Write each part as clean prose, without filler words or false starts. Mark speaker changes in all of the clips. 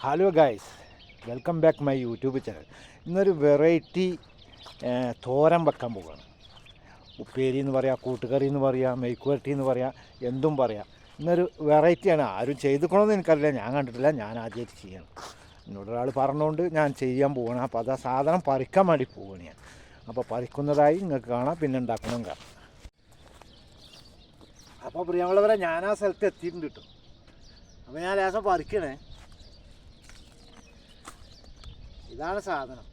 Speaker 1: Hello guys, welcome back my YouTube channel. ഇന്നൊരു variety തോരൻ വെക്കാൻ പോവുകയാണ്. ഉപ്പേരി എന്ന് പറയാം, കൂട്ടുകറി എന്ന് പറയാം, മെഴുക്കുവരട്ടി എന്ന് പറയാം, എന്തും പറയാം. ഇന്നൊരു വെറൈറ്റിയാണ്. ആരും ചെയ്തുക്കണമെന്ന് എനിക്കറിയില്ല, ഞാൻ കണ്ടിട്ടില്ല, ഞാൻ ആദ്യമായിട്ട് ചെയ്യണം. എന്നോട് ഒരാൾ പറഞ്ഞുകൊണ്ട് ഞാൻ ചെയ്യാൻ പോവുകയാണ്. അപ്പോൾ അത് ആ സാധനം പറിക്കാൻ വേണ്ടി പോവുകയാണ് ഞാൻ. അപ്പോൾ പറിക്കുന്നതായി നിങ്ങൾക്ക് കാണാം, പിന്നെ ഉണ്ടാക്കണം കാണാം. അപ്പോൾ പ്രിയമുള്ളവരെ, ഞാൻ ആ സ്ഥലത്ത് എത്തിയിട്ടുണ്ട് കേട്ടോ. അപ്പോൾ ഞാൻ ലേശം പറിക്കണേ. ഇതാണ് സാധനം.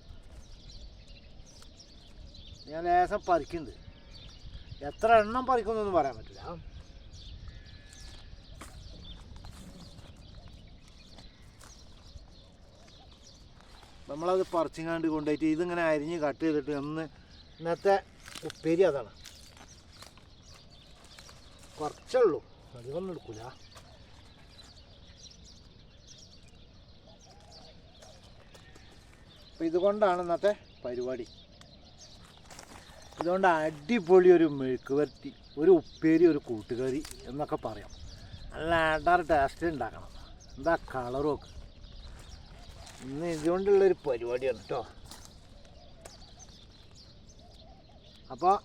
Speaker 1: ഞാൻ ലേശം പറിക്കുന്നുണ്ട്. എത്ര എണ്ണം പറിക്കുന്നൊന്നും പറയാൻ പറ്റില്ല. നമ്മളത് പറിച്ചിങ്ങാണ്ട് കൊണ്ടുപോയിട്ട് ഇതിങ്ങനെ അരിഞ്ഞ് കട്ട് ചെയ്തിട്ട് ഇന്നത്തെ ഉപ്പേരി അതാണ്. കുറച്ചുള്ളൂ, അധികമൊന്നും എടുക്കില്ല. അപ്പോൾ ഇതുകൊണ്ടാണ് ഇന്നത്തെ പരിപാടി. ഇതുകൊണ്ട് അടിപൊളി ഒരു മെഴുക്കുവരട്ടി, ഒരു ഉപ്പേരി, ഒരു കൂട്ടുകറി എന്നൊക്കെ പറയാം. നല്ല അടാർ ടേസ്റ്റ് ഉണ്ടാക്കണം. എന്താ കളറും ഒക്കെ. ഇന്ന് ഇതുകൊണ്ടുള്ളൊരു പരിപാടിയാണ് കേട്ടോ. അപ്പോൾ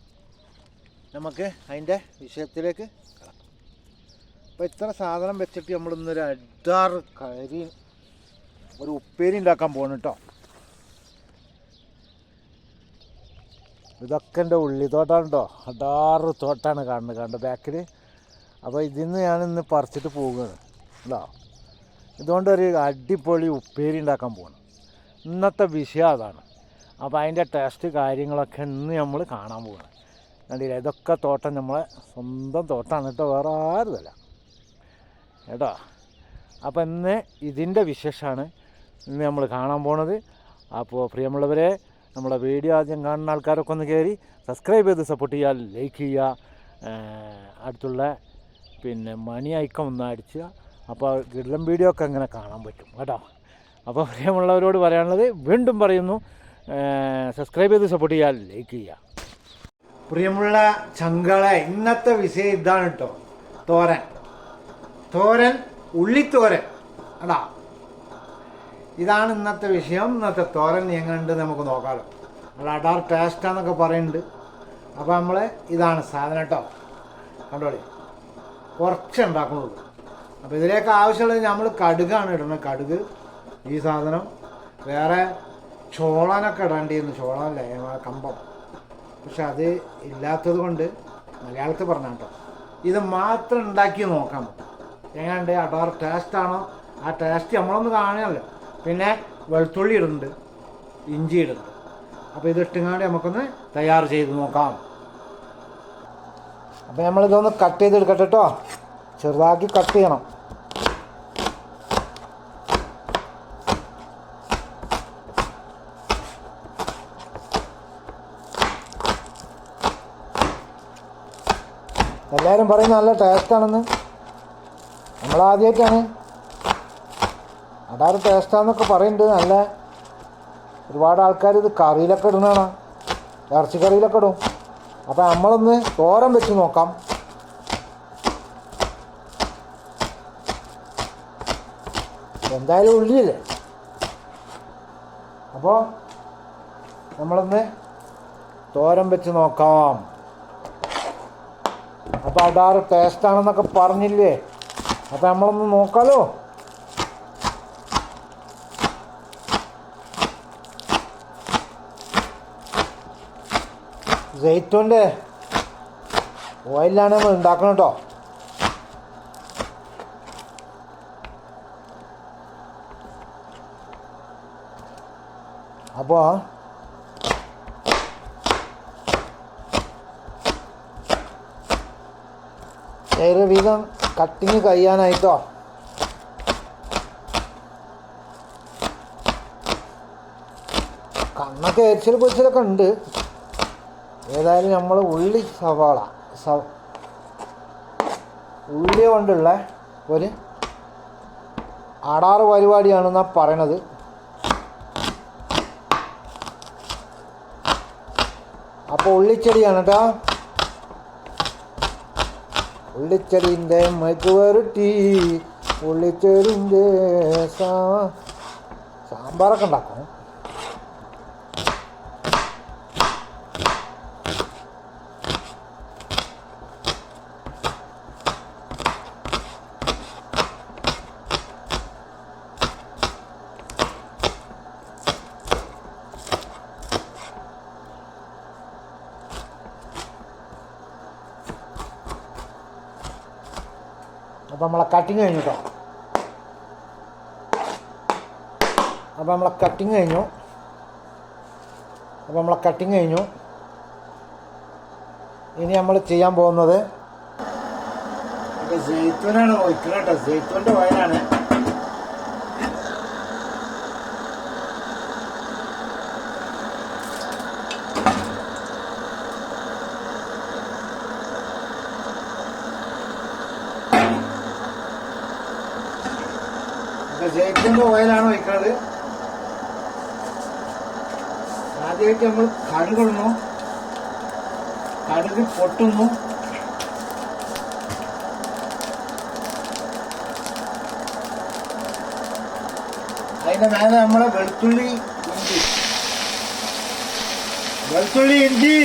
Speaker 1: നമുക്ക് അതിൻ്റെ വിഷയത്തിലേക്ക് കിടക്കാം. അപ്പോൾ ഇത്ര സാധനം വെച്ചിട്ട് നമ്മളിന്നൊരു അടാർ കറി, ഒരു ഉപ്പേരി ഉണ്ടാക്കാൻ പോകണം കേട്ടോ. ഇതൊക്കെ എൻ്റെ ഉള്ളിത്തോട്ടാണ് കേട്ടോ. അടാറ് തോട്ടാണ് കാണുന്നത് ബാക്കിൽ. അപ്പോൾ ഇതിന്ന് ഞാനിന്ന് പറിച്ചിട്ട് പോവുകയാണ് കേട്ടോ. ഇതുകൊണ്ടൊരു അടിപൊളി ഉപ്പേരി ഉണ്ടാക്കാൻ പോകണം. ഇന്നത്തെ വിഷയം അതാണ്. അപ്പോൾ അതിൻ്റെ ടേസ്റ്റ് കാര്യങ്ങളൊക്കെ ഇന്ന് നമ്മൾ കാണാൻ പോകണം. കണ്ടില്ല, ഇതൊക്കെ തോട്ടം നമ്മളെ സ്വന്തം തോട്ടമാണ് കേട്ടോ, വേറെ ആരുമല്ല കേട്ടോ. അപ്പോൾ ഇന്ന് ഇതിൻ്റെ വിശേഷമാണ് ഇന്ന് നമ്മൾ കാണാൻ പോണത്. അപ്പോൾ പ്രിയമുള്ളവരെ, നമ്മളെ വീഡിയോ ആദ്യം കാണുന്ന ആൾക്കാരൊക്കെ ഒന്ന് കയറി സബ്സ്ക്രൈബ് ചെയ്ത് സപ്പോർട്ട് ചെയ്യുക, ലൈക്ക് ചെയ്യുക, അടുത്തുള്ള മണി ഐക്കൺ ഒന്ന് അടിക്കുക. അപ്പോൾ കിടലം വീഡിയോ ഒക്കെ അങ്ങനെ കാണാൻ പറ്റും കേട്ടോ. അപ്പോൾ പ്രിയമുള്ളവരോട് പറയാനുള്ളത് വീണ്ടും പറയുന്നു, സബ്സ്ക്രൈബ് ചെയ്ത് സപ്പോർട്ട് ചെയ്യുക, ലൈക്ക് ചെയ്യുക. പ്രിയമുള്ള ചങ്കളെ, ഇന്നത്തെ വിഷയം ഇതാണ് കേട്ടോ. തോരൻ ഉള്ളിത്തോരൻ അടാ, ഇതാണ് ഇന്നത്തെ വിഷയം. ഇന്നത്തെ തോരൻ എങ്ങനെയുണ്ട് നമുക്ക് നോക്കാമല്ലോ. നമ്മൾ അടാർ ടേസ്റ്റാന്നൊക്കെ പറയുന്നുണ്ട്. അപ്പോൾ നമ്മൾ ഇതാണ് സാധനം കേട്ടോ. കണ്ടോളി, കുറച്ച് ഉണ്ടാക്കുന്നത്. അപ്പോൾ ഇതിലേക്ക് ആവശ്യമുള്ളത് നമ്മൾ കടുകാണ് ഇടുന്നത്. കടുക്, ഈ സാധനം, വേറെ ചോളനൊക്കെ ഇടേണ്ടിയിരുന്നു. ചോളമല്ലേ, കമ്പം. പക്ഷെ അത് ഇല്ലാത്തത് കൊണ്ട് മലയാളത്തിൽ പറഞ്ഞ കേട്ടോ. ഇത് മാത്രം ഉണ്ടാക്കി നോക്കാം എങ്ങനെയുണ്ട്, അടാർ ടേസ്റ്റാണോ. ആ ടേസ്റ്റ് നമ്മളൊന്ന് കാണുകയല്ലോ. പിന്നെ വെളുത്തുള്ളി ഇടുന്നുണ്ട്, ഇഞ്ചി ഇടുന്നുണ്ട്. അപ്പോൾ ഇതിട്ടുങ്ങാണ്ട് നമുക്കൊന്ന് തയ്യാർ ചെയ്ത് നോക്കാം. അപ്പോൾ നമ്മളിതൊന്ന് കട്ട് ചെയ്തെടുക്കട്ടെ കേട്ടോ. ചെറുതാക്കി കട്ട് ചെയ്യണം. എല്ലാവരും പറയുന്നത് നല്ല ടേസ്റ്റാണെന്ന്. നമ്മളാദ്യമായിട്ടാണ് അടാറ് ടേസ്റ്റാന്നൊക്കെ പറയുന്നുണ്ട്. നല്ല ഒരുപാട് ആൾക്കാർ ഇത് കറിയിലൊക്കെ ഇടുന്നതാണ്, ഇറച്ചിക്കറിയിലൊക്കെ ഇടും. അപ്പോൾ നമ്മളൊന്ന് തോരൻ വെച്ച് നോക്കാം. എന്തായാലും ഉള്ളിയല്ലേ. അപ്പോൾ നമ്മളൊന്ന് തോരൻ വെച്ച് നോക്കാം. അപ്പോൾ അടാറ് ടേസ്റ്റാണെന്നൊക്കെ പറഞ്ഞില്ലേ, അപ്പോൾ നമ്മളൊന്ന് നോക്കാമല്ലോ. ജെയ്റ്റൂൻ്റെ ഓയിലാണ് നമ്മൾ ഉണ്ടാക്കണം കേട്ടോ. അപ്പോൾ ഏകദേശം കട്ടിങ് കഴിയാനായിട്ടോ. കണ്ണൊക്കെ എരിച്ചിൽ പൊരിച്ചിലൊക്കെ ഉണ്ട്. ഏതായാലും നമ്മൾ ഉള്ളി കൊണ്ടുള്ള ഒരു അടാറ് പരിപാടിയാണെന്നാണ് പറയണത്. അപ്പോൾ ഉള്ളിച്ചെടിയാണ് കേട്ടോ. ഉള്ളിച്ചെടീൻ്റെ മെഴുക്കുവരട്ടി ഉള്ളിച്ചേരിൻ്റെ സാമ്പാറൊക്കെ ഉണ്ടാക്കും. അപ്പോൾ നമ്മളെ കട്ടിങ് കഴിഞ്ഞു കേട്ടോ. അപ്പോൾ നമ്മളെ കട്ടിങ് കഴിഞ്ഞു. ഇനി നമ്മൾ ചെയ്യാൻ പോകുന്നത് ജെയ്ത്തൂനാണ് ഒഴിക്കുന്നത് കേട്ടോ. ജെയ്ത്തൂൻ്റെ ഓയിലാണ്. ജെയ്ത്തൂൻ്റെ ഓയിലാണ് ഒഴിക്കുന്നത്. ആദ്യമായിട്ട് നമ്മൾ കടുകിടുന്നു. കടുക് പൊട്ടുന്നു. അതിൻ്റെ മേലെ നമ്മളെ വെളുത്തുള്ളി ഇഞ്ചി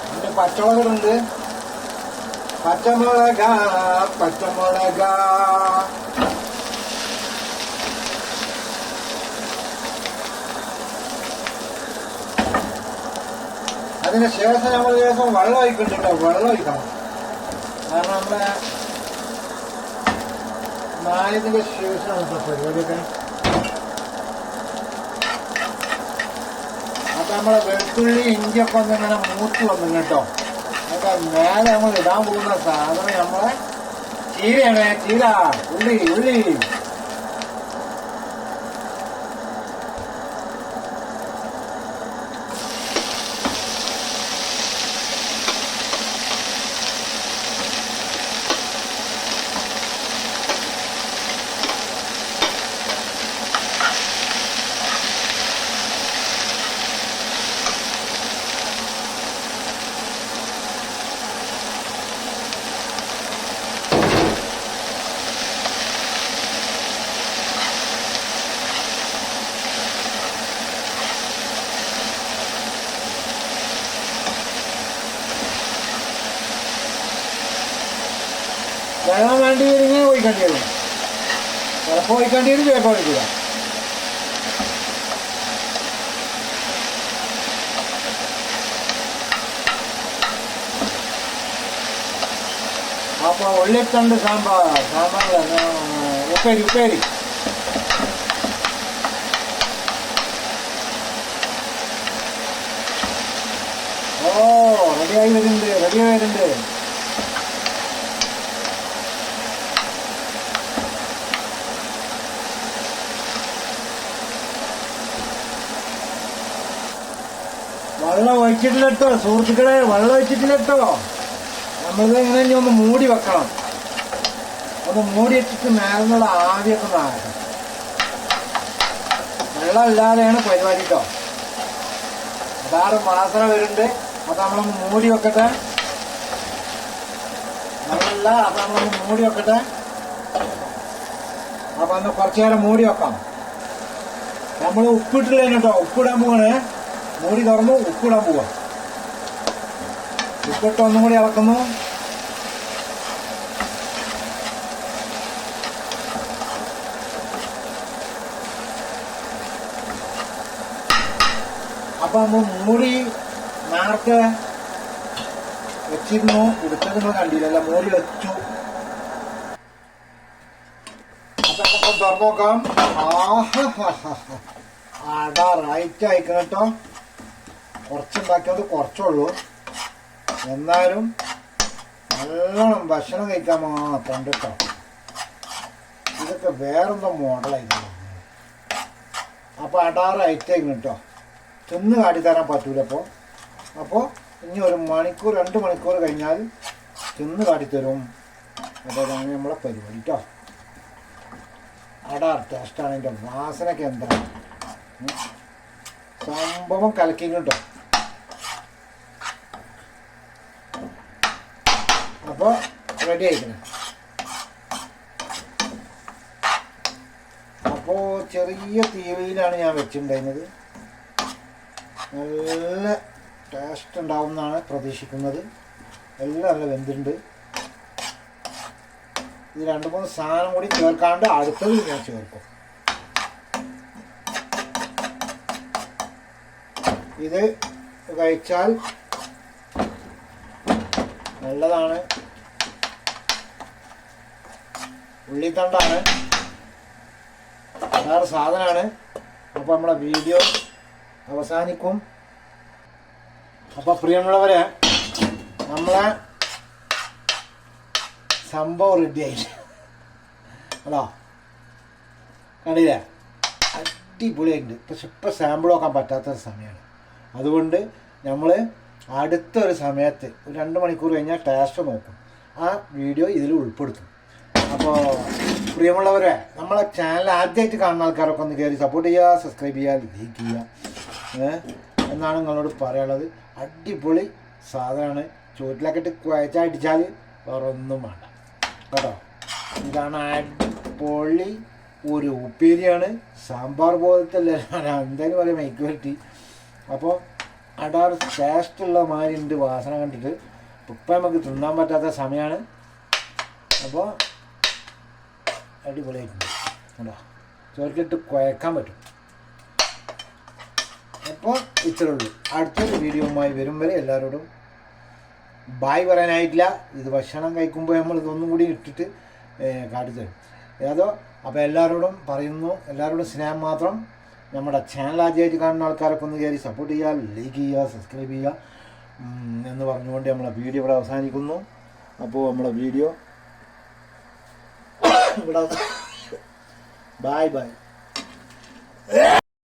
Speaker 1: അതിൻ്റെ പച്ചമുളകുണ്ട്. പച്ചമുളക അതിന് ശേഷം നമ്മൾ ദിവസം വെള്ളം ഒഴിക്കുന്നുണ്ടോ. വെള്ളം ഒഴിക്കണം. കാരണം നമ്മളെ നായതിൻ്റെ ശേഷമാണ് കേട്ടോ പരിപാടിയൊക്കെ. അപ്പം നമ്മളെ വെളുത്തുള്ളി ഇഞ്ചിയൊക്കെ ഒന്നിങ്ങനെ മൂത്ത് വന്നു കേട്ടോ. അപ്പൊ മേലെ നമ്മൾ ഇടാൻ പോകുന്ന സാധനം നമ്മളെ ചീരയാണ്. ചീര, ഉള്ളി. വെള്ളം വേണ്ടി വരുന്നത് ഒഴിക്കേണ്ടി വരും. ചിലപ്പോൾ ഒഴിക്കേണ്ടി വരും, ചിലപ്പോൾ ഒഴിക്കില്ല. അപ്പോൾ ഉള്ളിത്തണ്ട് സാമ്പാർ ഉപ്പേരി. ഓ റെഡിയായി വരുന്നുണ്ട്. വെള്ളം ഒഴിച്ചിട്ടില്ല കേട്ടോ സുഹൃത്തുക്കളെ, വെള്ളം ഒഴിച്ചിട്ടില്ല കേട്ടോ. നമ്മളിത് ഇങ്ങനെ ഒന്ന് മൂടി വെക്കണം. ഒന്ന് മൂടി വെച്ചിട്ട് മേലെന്നുള്ള ആവിയൊക്കെ മാറണം. വെള്ളം ഇല്ലാതെയാണ് പരിപാടി കേട്ടോ. അതാറ് വാസന വരുന്നുണ്ട്. അത് നമ്മളൊന്ന് മൂടി വെക്കട്ടെ. വെള്ളമില്ല, അത് നമ്മളൊന്ന് മൂടി വെക്കട്ടെ. അപ്പൊ ഒന്ന് കുറച്ചു നേരം മൂടി വെക്കാം. നമ്മൾ ഉപ്പിട്ടില്ല കേട്ടോ. ഉപ്പിടാൻ പോവാണ്. മൂടി തുറന്നു ഉപ്പിടാൻ പോവാ. ഉപ്പിട്ട് ഒന്നും കൂടി ഇളക്കുന്നു. അപ്പൊ നമ്മൾ മൂടി നേരത്തെ വെച്ചിരുന്നു. എടുത്തത് നമ്മൾ കണ്ടില്ല. മൂടി വെച്ചു. അപ്പൊ നമുക്ക് തുറന്നു നോക്കാം. അടാ റൈറ്റ് അയക്കണം കേട്ടോ. കുറച്ചുണ്ടാക്കിയത് കുറച്ചുള്ളൂ. എന്നാലും നല്ലോണം ഭക്ഷണം കഴിക്കാൻ മാത്രം കേട്ടോ. ഇതൊക്കെ വേറെന്തോ മോഡലായിരിക്കും. അപ്പോൾ അടാറ് ഐറ്റം കേട്ടോ. തിന്ന് കാട്ടിത്തരാൻ പറ്റൂല. അപ്പോൾ ഇനി 1 മണിക്കൂർ 2 മണിക്കൂർ കഴിഞ്ഞാൽ തിന്ന് കാട്ടിത്തരും. അതാണ് നമ്മളെ പരിപാടി കേട്ടോ. അടാർ ടേസ്റ്റാണ്. അതിൻ്റെ വാസനയൊക്കെ എന്താണ് സംഭവം കലക്കി കേട്ടോ. അപ്പോൾ റെഡി ആയിക്കണം. അപ്പോൾ ചെറിയ തീയിലാണ് ഞാൻ വെച്ചിട്ടുണ്ടായിരുന്നത്. നല്ല ടേസ്റ്റ് ഉണ്ടാവും എന്നാണ് പ്രതീക്ഷിക്കുന്നത്. എല്ലാം നല്ല വെന്തിട്ടുണ്ട്. ഇത് 2-3 സാധനം കൂടി ചേർക്കാണ്ട് അടുത്തത് ഞാൻ ചേർക്കും. ഇത് കഴിച്ചാൽ നല്ലതാണ്. ഉള്ളിത്തണ്ടാണ്, വേറെ സാധനമാണ്. അപ്പോൾ നമ്മളെ വീഡിയോ അവസാനിക്കും. അപ്പോൾ പ്രിയമുള്ളവരെ, നമ്മളെ സംഭവം റെഡിയായി അല്ലോ, കണ്ടില്ലേ? അടിപൊളിയായിട്ടുണ്ട്. പക്ഷെ ഇപ്പം സാമ്പിൾ നോക്കാൻ പറ്റാത്തൊരു സമയമാണ്. അതുകൊണ്ട് നമ്മൾ അടുത്തൊരു സമയത്ത് ഒരു 2 മണിക്കൂർ കഴിഞ്ഞാൽ ടേസ്റ്റ് നോക്കും. ആ വീഡിയോ ഇതിൽ ഉൾപ്പെടുത്തും. അപ്പോൾ പ്രിയമുള്ളവരെ, നമ്മളെ ചാനൽ ആദ്യമായിട്ട് കാണുന്ന ആൾക്കാരൊക്കെ ഒന്ന് കയറി സപ്പോർട്ട് ചെയ്യുക, സബ്സ്ക്രൈബ് ചെയ്യുക, ലൈക്ക് ചെയ്യുക എന്നാണ് നിങ്ങളോട് പറയാനുള്ളത്. അടിപൊളി സാധനമാണ്. ചോറ്റിലൊക്കെ ഇട്ട് കുഴച്ചടിച്ചാൽ വേറെ ഒന്നും വേണ്ട കേട്ടോ. ഇതാണ് അടിപൊളി ഒരു ഉപ്പേരിയാണ്. സാമ്പാർ പോലത്തെ എന്തായാലും പറയാം മൈക്ക് വരട്ടി. അപ്പോൾ അടാർ ടേസ്റ്റുള്ള മാതിരി ഉണ്ട് വാസന കണ്ടിട്ട്. ഇപ്പം നമുക്ക് തിന്നാൻ പറ്റാത്ത സമയമാണ്. അപ്പോൾ അടിപൊളിയായിട്ടുണ്ട് കേട്ടോ. ചോറ്റിലിട്ട് കുഴക്കാൻ പറ്റും. അപ്പോൾ ഇത്രേ ഉള്ളൂ. അടുത്തൊരു വീഡിയോയുമായി വരും വരെ എല്ലാവരോടും ബായ് പറയാനായിട്ടില്ല. ഇത് ഭക്ഷണം കഴിക്കുമ്പോൾ നമ്മൾ ഇതൊന്നും കൂടി ഇട്ടിട്ട് കാട്ടിത്തരും ഏതോ. അപ്പോൾ എല്ലാവരോടും പറയുന്നു, എല്ലാവരോടും സ്നേഹം മാത്രം. നമ്മുടെ ചാനൽ ആദ്യമായിട്ട് കാണുന്ന ആൾക്കാരൊക്കെ ഒന്ന് കയറി സപ്പോർട്ട് ചെയ്യുക, ലൈക്ക് ചെയ്യുക, സബ്സ്ക്രൈബ് ചെയ്യുക എന്ന് പറഞ്ഞുകൊണ്ട് നമ്മളെ വീഡിയോ ഇവിടെ അവസാനിക്കുന്നു. അപ്പോൾ നമ്മളെ വീഡിയോ ഇവിടെ ബൈ ബൈ.